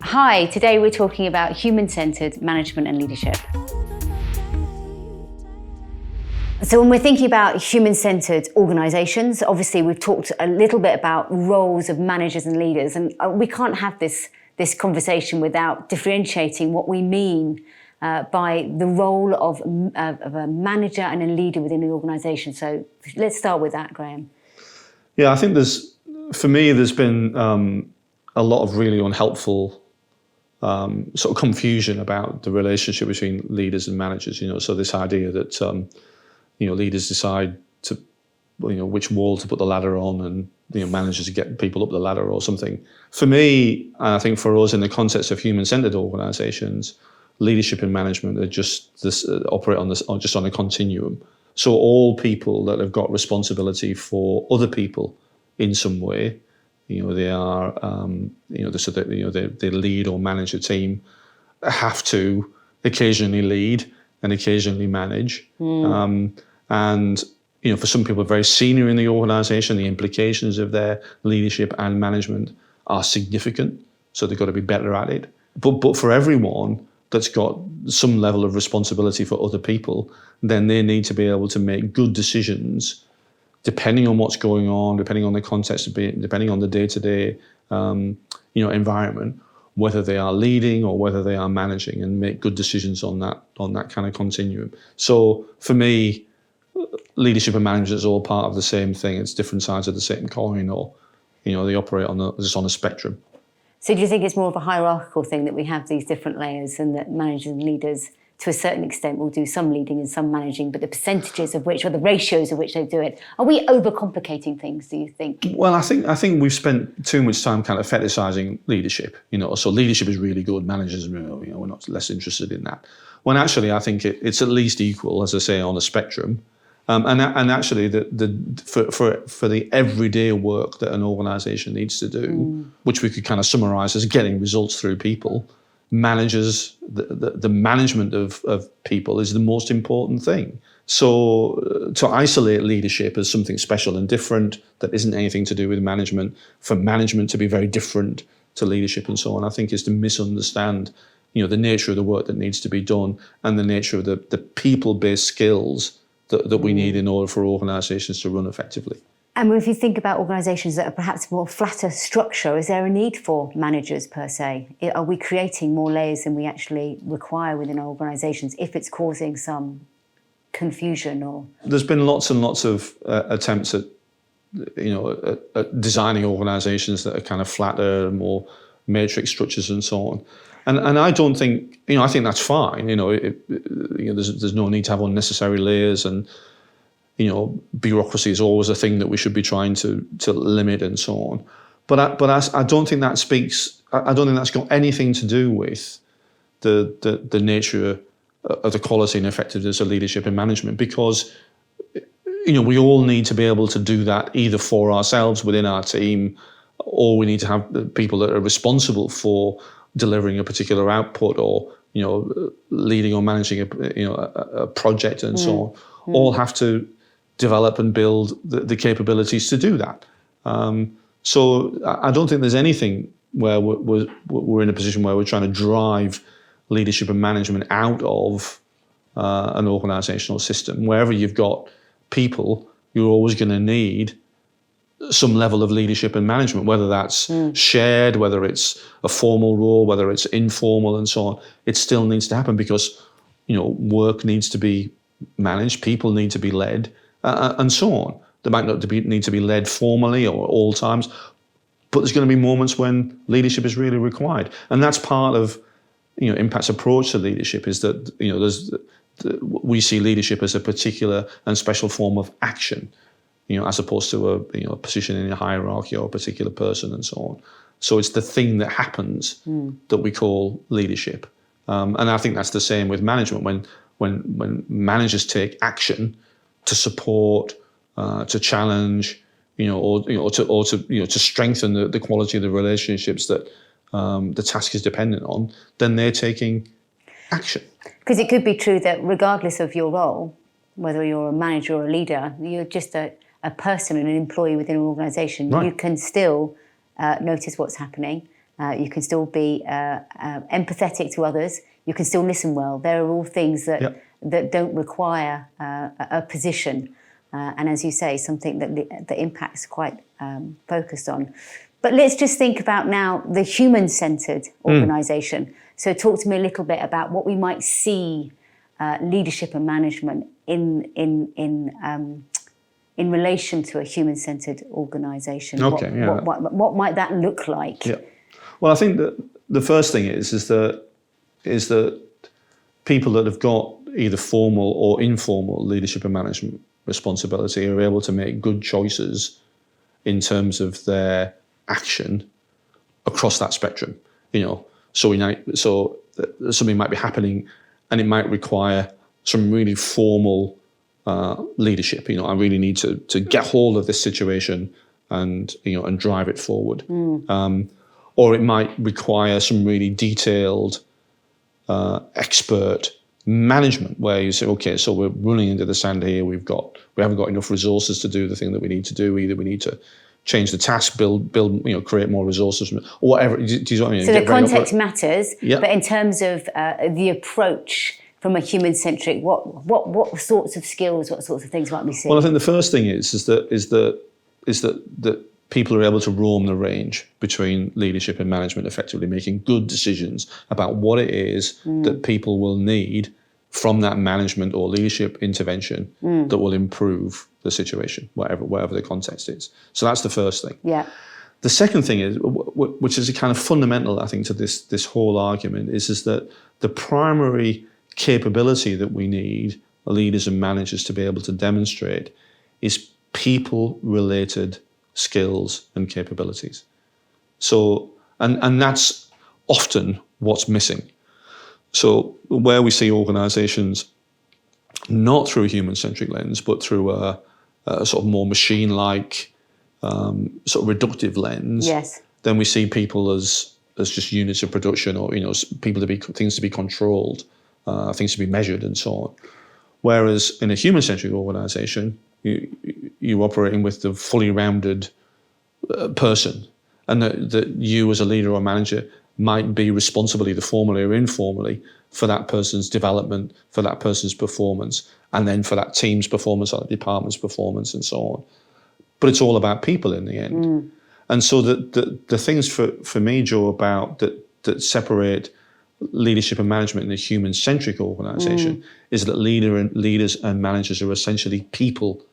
Hi, today we're talking about human-centered management and leadership. So when we're thinking about human-centered organisations, obviously we've talked a little bit about roles of managers and leaders, and we can't have this conversation without differentiating what we mean by the role of a manager and a leader within an organisation. So let's start with that, Grahame. Yeah, I think for me, there's been a lot of really unhelpful sort of confusion about the relationship between leaders and managers. So this idea that leaders decide to which wall to put the ladder on, and managers to get people up the ladder or something. For me, and I think for us in the context of human-centered organisations, leadership and management are just operate just on a continuum. So all people that have got responsibility for other people in some way, they are they lead or manage a team, have to occasionally lead and occasionally manage. And for some people very senior in the organisation, the implications of their leadership and management are significant, so they've got to be better at it. But for everyone that's got some level of responsibility for other people, then they need to be able to make good decisions depending on what's going on, depending on the context, depending on the day-to-day environment, whether they are leading or whether they are managing, and make good decisions on that kind of continuum. So for me, leadership and management is all part of the same thing. It's different sides of the same coin, or they operate just on a spectrum. So do you think it's more of a hierarchical thing, that we have these different layers, and that managers and leaders to a certain extent will do some leading and some managing, but the percentages of which, or the ratios of which they do it, are we overcomplicating things, do you think? Well, I think we've spent too much time kind of fetishizing leadership. So leadership is really good, managers, we're not less interested in that. When actually I think it's at least equal, as I say, on a spectrum. And actually, for the everyday work that an organisation needs to do, which we could kind of summarise as getting results through people, managers, the management of people is the most important thing. So to isolate leadership as something special and different that isn't anything to do with management, for management to be very different to leadership and so on, I think is to misunderstand the nature of the work that needs to be done, and the nature of the people-based skills that we need in order for organisations to run effectively. And if you think about organisations that are perhaps more flatter structure, is there a need for managers per se? Are we creating more layers than we actually require within our organisations if it's causing some confusion? Or there's been lots and lots of attempts at designing organisations that are kind of flatter, more matrix structures and so on. And I don't think, I think that's fine. There's no need to have unnecessary layers, and bureaucracy is always a thing that we should be trying to limit and so on. But I don't think that speaks. I don't think that's got anything to do with the nature of the quality and effectiveness of leadership and management, because we all need to be able to do that either for ourselves within our team, or we need to have people that are responsible for delivering a particular output, or leading or managing a project and so on, all have to develop and build the capabilities to do that. So I don't think there's anything where we're in a position where we're trying to drive leadership and management out of an organisational system. Wherever you've got people, you're always going to need some level of leadership and management, whether that's shared, whether it's a formal role, whether it's informal and so on. It still needs to happen, because work needs to be managed, people need to be led, and so on. They might not need to be led formally or at all times, but there's going to be moments when leadership is really required. And that's part of Impact's approach to leadership, is that we see leadership as a particular and special form of action, as opposed to a position in a hierarchy or a particular person and so on. So it's the thing that happens that we call leadership. And I think that's the same with management. When managers take action to support, to challenge, or to strengthen the quality of the relationships that the task is dependent on, then they're taking action. Because it could be true that regardless of your role, whether you're a manager or a leader, you're just a person and an employee within an organisation. Right. You can still notice what's happening You can still be empathetic to others. You can still listen well. There are all things that don't require a position. And as you say, something that Impact's quite focused on. But let's just think about now the human-centered organisation. So talk to me a little bit about what we might see leadership and management in relation to a human-centered organisation. Okay, what might that look like? Yeah. Well, I think that the first thing is that people that have got either formal or informal leadership and management responsibility are able to make good choices in terms of their action across that spectrum. So something might be happening, and it might require some really formal leadership. I really need to get hold of this situation and drive it forward. Or it might require some really detailed expert management, where you say, okay, so we're running into the sand here. We haven't got enough resources to do the thing that we need to do. Either we need to change the task, build, create more resources, or whatever. Do you know what I mean? So the context matters, yeah. But in terms of the approach from a human-centric, what sorts of skills, what sorts of things might we see? Well, I think the first thing is that people are able to roam the range between leadership and management, effectively making good decisions about what it is that people will need from that management or leadership intervention that will improve the situation, whatever the context is. So that's the first thing. Yeah. The second thing is, which is a kind of fundamental, I think, to this whole argument, is that the primary capability that we need leaders and managers to be able to demonstrate is people-related skills and capabilities. So, and that's often what's missing. So where we see organizations not through a human-centric lens, but through a sort of more machine-like, sort of reductive lens, yes, then we see people as just units of production, or things to be controlled, things to be measured, and so on. Whereas in a human-centric organization, you're operating with the fully rounded person, and that you as a leader or manager might be responsible, either formally or informally, for that person's development, for that person's performance, and then for that team's performance or the department's performance, and so on. But it's all about people in the end. And so the things for me, Joe, about that separate leadership and management in a human-centric organization is that leaders and managers are essentially people.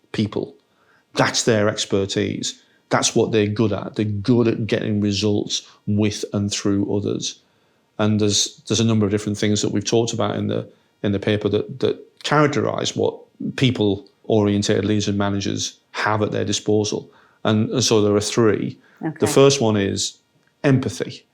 That's their expertise. That's what they're good at. They're good at getting results with and through others. And there's a number of different things that we've talked about in the paper that characterize what people-oriented leaders and managers have at their disposal. And so there are three. Okay. The first one is empathy.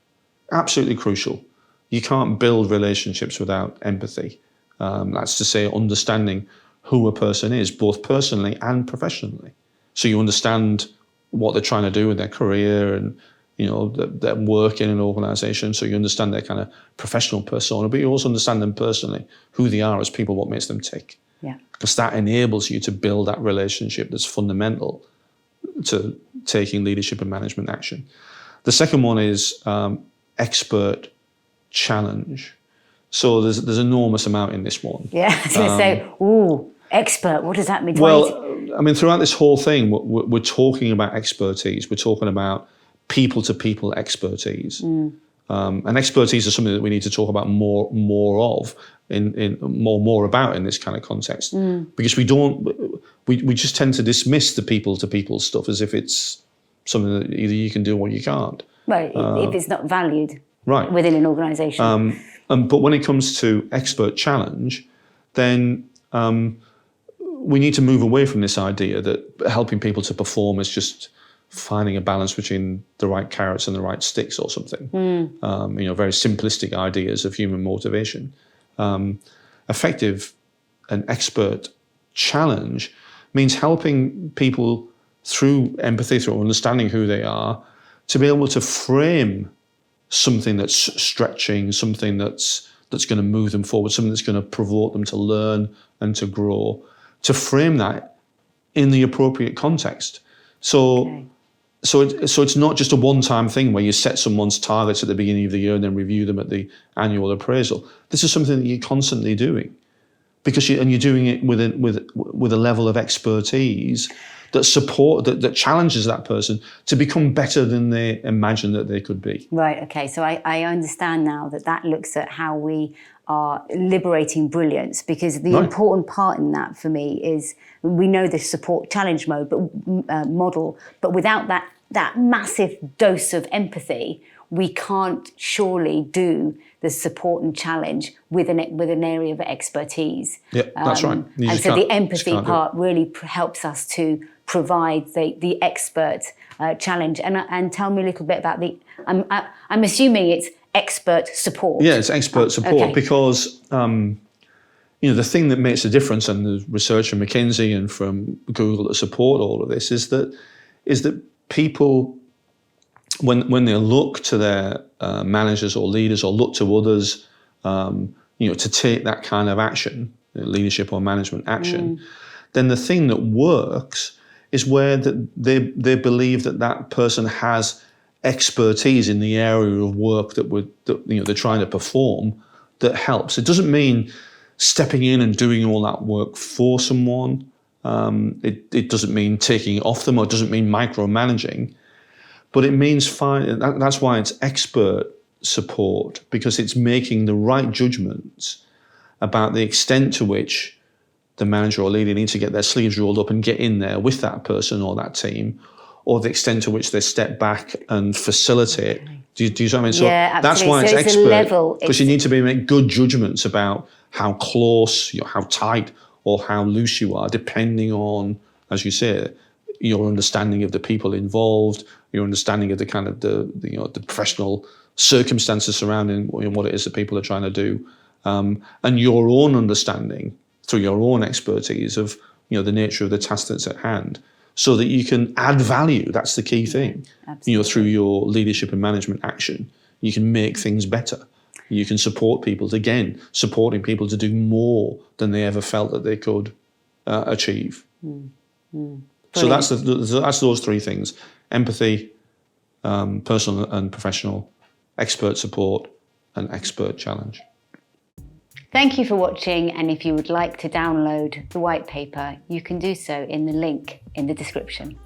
Absolutely crucial. You can't build relationships without empathy. That's to say, understanding who a person is, both personally and professionally. So you understand what they're trying to do with their career and their work in an organization. So you understand their kind of professional persona, but you also understand them personally, who they are as people, what makes them tick. Yeah. Because that enables you to build that relationship that's fundamental to taking leadership and management action. The second one is expert challenge. So there's enormous amount in this one. Yeah, I was going to say, expert, what does that mean? Well, I mean, throughout this whole thing, we're talking about expertise. We're talking about people-to-people expertise. And expertise is something that we need to talk about more of, more about in this kind of context. Because we just tend to dismiss the people-to-people stuff as if it's something that either you can do or you can't. Right, if it's not valued right within an organisation. But when it comes to expert challenge, then we need to move away from this idea that helping people to perform is just finding a balance between the right carrots and the right sticks or something. Very simplistic ideas of human motivation. Effective and expert challenge means helping people through empathy, through understanding who they are, to be able to frame something that's stretching, something that's going to move them forward, something that's going to provoke them to learn and to grow, to frame that in the appropriate context. So So it's not just a one-time thing where you set someone's targets at the beginning of the year and then review them at the annual appraisal. This is something that you're constantly doing, because you're doing it with a level of expertise that challenges that person to become better than they imagined that they could be. Right. Okay. So I understand now that looks at how we are liberating brilliance, because the important part in that for me is we know this support challenge mode, model, but without that massive dose of empathy, we can't surely do the support and challenge with an area of expertise. Yeah, that's right. And so the empathy part really helps us to provide the expert challenge. And tell me a little bit about I'm assuming it's expert support. Yeah, it's expert support because the thing that makes a difference, and the research from McKinsey and from Google that support all of this, is that people, when they look to their managers or leaders, or look to others, to take that kind of action, leadership or management action, then the thing that works is where they believe that person has expertise in the area of work that they're trying to perform that helps. It doesn't mean stepping in and doing all that work for someone. It doesn't mean taking it off them, or it doesn't mean micromanaging, but it means that's why it's expert support, because it's making the right judgments about the extent to which the manager or leader needs to get their sleeves rolled up and get in there with that person or that team, or the extent to which they step back and facilitate. Do you see what I mean? So that's why it's expert, because you need to make good judgments about how close, how tight, or how loose you are, depending on, as you say, your understanding of the people involved, your understanding of the kind of the professional circumstances surrounding what it is that people are trying to do, and your own understanding through your own expertise of the nature of the task that's at hand, so that you can add value. That's the key thing. Through your leadership and management action, you can make things better. You can support people, supporting people to do more than they ever felt that they could achieve. So that's those three things: empathy, personal and professional, expert support, and expert challenge. Thank you for watching, and if you would like to download the white paper, you can do so in the link in the description.